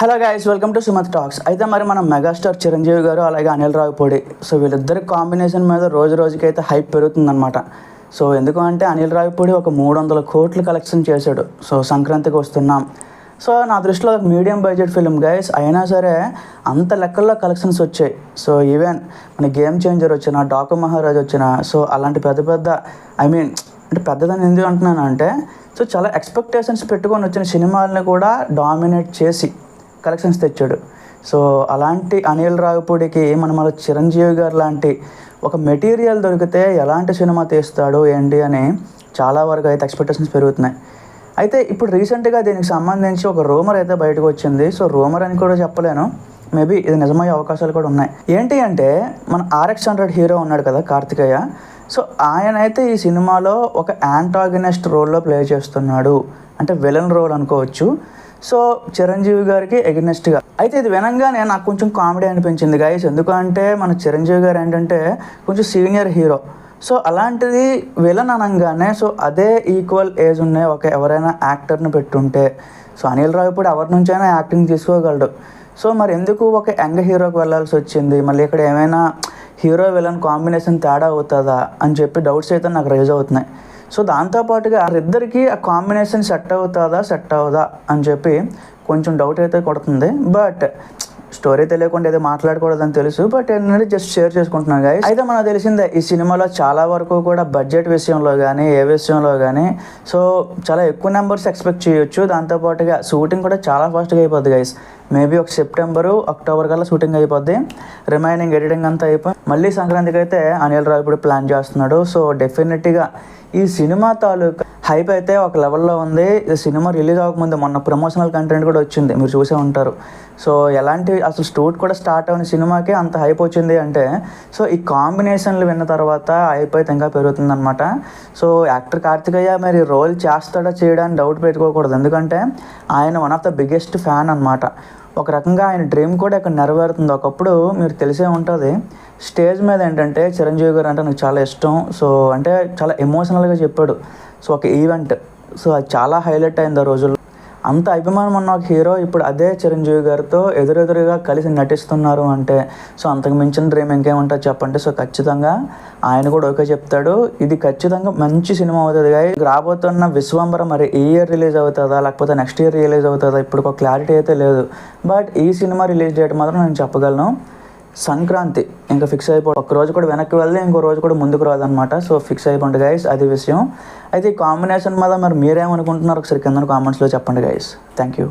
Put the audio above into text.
Hello guys, welcome to సుమత్ talks. అయితే మరి మన మెగాస్టార్ చిరంజీవి గారు అలాగే అనిల్ రావిపూడి, సో వీళ్ళిద్దరి కాంబినేషన్ మీద రోజు రోజుకైతే హైప్ పెరుగుతుందన్నమాట. సో ఎందుకు అంటే అనిల్ రావిపూడి ఒక 300 కోట్లు కలెక్షన్ చేశాడు. సో సంక్రాంతికి వస్తున్నాం. సో నా దృష్టిలో మీడియం బడ్జెట్ ఫిల్మ్ గైస్, అయినా సరే అంత లెక్కల్లో కలెక్షన్స్ వచ్చాయి. సో ఈవెన్ మన గేమ్ చేంజర్ వచ్చిన, డాకు మహారాజ్ వచ్చిన, సో అలాంటి పెద్ద పెద్ద అంటే పెద్దదని ఎందుకు అంటున్నాను అంటే, సో చాలా ఎక్స్పెక్టేషన్స్ పెట్టుకొని వచ్చిన సినిమాలని కూడా డామినేట్ చేసి కలెక్షన్స్ తెచ్చాడు. సో అలాంటి అనిల్ రావిపూడికి మన చిరంజీవి గారు లాంటి ఒక మెటీరియల్ దొరికితే ఎలాంటి సినిమా తీస్తాడు ఏంటి అని చాలా వరకు అయితే ఎక్స్పెక్టేషన్స్ పెరుగుతున్నాయి. అయితే ఇప్పుడు రీసెంట్గా దీనికి సంబంధించి ఒక రూమర్ అయితే బయటకు వచ్చింది. సో రూమర్ అని కూడా చెప్పలేను, మేబీ ఇది నిజమయ్యే అవకాశాలు కూడా ఉన్నాయి. ఏంటి అంటే మన RX100 హీరో ఉన్నాడు కదా, కార్తికేయ. సో ఆయన అయితే ఈ సినిమాలో ఒక యాంటాగనిస్ట్ రోల్లో ప్లే చేస్తున్నాడు, అంటే విలన్ రోల్ అనుకోవచ్చు. సో చిరంజీవి గారికి ఎగనెస్ట్గా. అయితే ఇది వినంగానే నాకు కొంచెం కామెడీ అనిపించింది గైస్. ఎందుకంటే మన చిరంజీవి గారు ఏంటంటే కొంచెం సీనియర్ హీరో. సో అలాంటిది విలన్ అనగానే, సో అదే ఈక్వల్ ఏజ్ ఉన్న ఎవరైనా యాక్టర్ని పెట్టుంటే, సో అనిల్ రావిపూడి ఎవరి నుంచైనా యాక్టింగ్ తీసుకోగలడు. సో మరి ఎందుకు ఒక యంగ్ హీరోకి వెళ్ళాల్సి వచ్చింది, మళ్ళీ ఇక్కడ ఏమైనా హీరో విలన్ కాంబినేషన్ తేడా అవుతుందా అని చెప్పి డౌట్స్ అయితే నాకు రైజ్ అవుతున్నాయి. సో దాంతోపాటుగా వారిద్దరికి ఆ కాంబినేషన్ సెట్ అవుదా అని చెప్పి కొంచెం డౌట్ అయితే కొడుతుంది. బట్ స్టోరీ తెలియకుండా ఏదో మాట్లాడకూడదని తెలుసు, బట్ ఏంటంటే జస్ట్ షేర్ చేసుకుంటున్నాను గైస్. అయితే మనకు తెలిసిందే ఈ సినిమాలో చాలా వరకు కూడా బడ్జెట్ విషయంలో కానీ ఏ విషయంలో కానీ సో చాలా ఎక్కువ నెంబర్స్ ఎక్స్పెక్ట్ చేయొచ్చు. దాంతోపాటుగా షూటింగ్ కూడా చాలా ఫాస్ట్గా అయిపోద్ది గైస్. మేబీ ఒక సెప్టెంబరు, అక్టోబర్ కల్లా షూటింగ్ అయిపోద్ది. రిమైనింగ్ ఎడిటింగ్ అంతా అయిపోయి మళ్ళీ సంక్రాంతికి అయితే అనిల్ రావిపూడి ప్లాన్ చేస్తున్నాడు. సో డెఫినెట్గా ఈ సినిమా తాలూకా హైప్ అయితే ఒక లెవెల్లో ఉంది. ఈ సినిమా రిలీజ్ అవ్వకముందు మొన్న ప్రమోషనల్ కంటెంట్ కూడా వచ్చింది, మీరు చూసే ఉంటారు. సో ఎలాంటి అసలు షూట్ కూడా స్టార్ట్ అయిన సినిమాకి అంత హైప్ వచ్చింది అంటే, సో ఈ కాంబినేషన్లు విన్న తర్వాత హైప్ అయితే ఇంకా పెరుగుతుందన్నమాట. సో యాక్టర్ కార్తికేయ మరి రోల్ చేస్తాడా చేయడానికి డౌట్ పెట్టుకోకూడదు, ఎందుకంటే ఆయన one of the biggest fan అనమాట. ఒక రకంగా ఆయన డ్రీమ్ కూడా ఇక్కడ నెరవేరుతుంది. ఒకప్పుడు మీరు తెలిసే ఉంటుంది, స్టేజ్ మీద ఏంటంటే చిరంజీవి గారు అంటే నాకు చాలా ఇష్టం. సో అంటే చాలా ఎమోషనల్గా చెప్పాడు. సో ఒక ఈవెంట్, సో అది చాలా హైలైట్ అయింది ఆ రోజుల్లో. అంత అభిమానం ఉన్న ఒక హీరో ఇప్పుడు అదే చిరంజీవి గారితో ఎదురెదురుగా కలిసి నటిస్తున్నారు అంటే, సో అంతకు మించిన డ్రీమ్ ఇంకేముంటుంది చెప్పండి. సో ఖచ్చితంగా ఆయన కూడా ఓకే చెప్తాడు. ఇది ఖచ్చితంగా మంచి సినిమా అవుతుంది. రాబోతున్న విశ్వంబర మరి ఈ ఇయర్ రిలీజ్ అవుతుందా లేకపోతే నెక్స్ట్ ఇయర్ రిలీజ్ అవుతుందా ఇప్పుడు ఒక క్లారిటీ అయితే లేదు. బట్ ఈ సినిమా రిలీజ్ డేట్ మాత్రం నేను చెప్పగలను, సంక్రాంతి ఇంకా ఫిక్స్ అయిపోయి. ఒక రోజు కూడా వెనక్కి వెళ్తే ఇంకో రోజు కూడా ముందుకు రాదనమాట. సో ఫిక్స్ అయిపోండి గైస్, అది విషయం. అయితే ఈ కాంబినేషన్ మీద మరి మీరేమనుకుంటున్నారు ఒకసారి కింద కామెంట్స్లో చెప్పండి గైస్. Thank you.